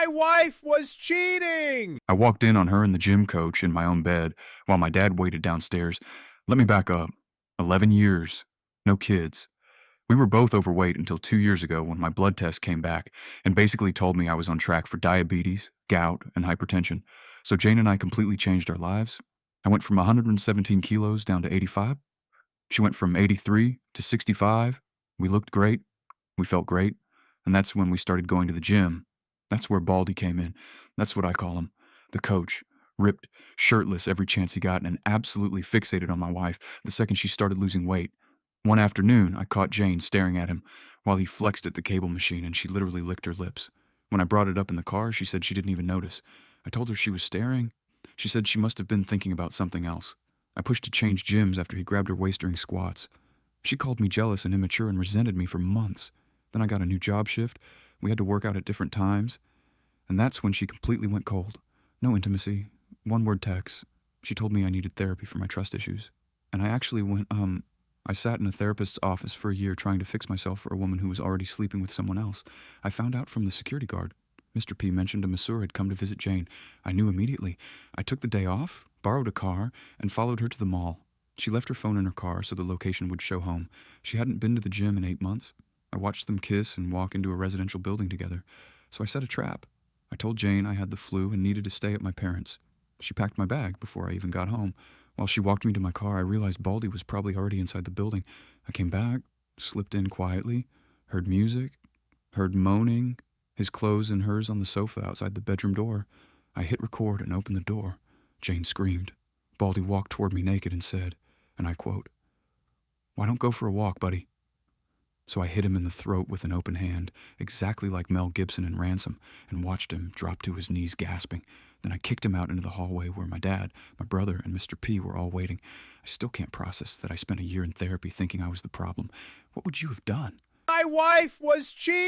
My wife was cheating! I walked in on her and the gym coach in my own bed while my dad waited downstairs. Let me back up. 11 years. No kids. We were both overweight until 2 years ago when my blood test came back and basically told me I was on track for diabetes, gout, and hypertension. So Jane and I completely changed our lives. I went from 117 kilos down to 85. She went from 83 to 65. We looked great. We felt great. And that's when we started going to the gym. That's where Baldy came in. That's what I call him. The coach. Ripped, shirtless every chance he got, and absolutely fixated on my wife the second she started losing weight. One afternoon, I caught Jane staring at him while he flexed at the cable machine, and she literally licked her lips. When I brought it up in the car, she said she didn't even notice. I told her she was staring. She said she must have been thinking about something else. I pushed to change gyms after he grabbed her waist during squats. She called me jealous and immature and resented me for months. Then I got a new job shift. We had to work out at different times. And that's when she completely went cold. No intimacy. One-word text. She told me I needed therapy for my trust issues. And I actually I sat in a therapist's office for a year trying to fix myself for a woman who was already sleeping with someone else. I found out from the security guard. Mr. P mentioned a masseur had come to visit Jane. I knew immediately. I took the day off, borrowed a car, and followed her to the mall. She left her phone in her car so the location would show home. She hadn't been to the gym in 8 months. I watched them kiss and walk into a residential building together. So I set a trap. I told Jane I had the flu and needed to stay at my parents'. She packed my bag before I even got home. While she walked me to my car, I realized Baldy was probably already inside the building. I came back, slipped in quietly, heard music, heard moaning, his clothes and hers on the sofa outside the bedroom door. I hit record and opened the door. Jane screamed. Baldy walked toward me naked and said, and I quote, "Why don't go for a walk, buddy?" So I hit him in the throat with an open hand, exactly like Mel Gibson in Ransom, and watched him drop to his knees gasping. Then I kicked him out into the hallway where my dad, my brother, and Mr. P were all waiting. I still can't process that I spent a year in therapy thinking I was the problem. What would you have done? My wife was cheating!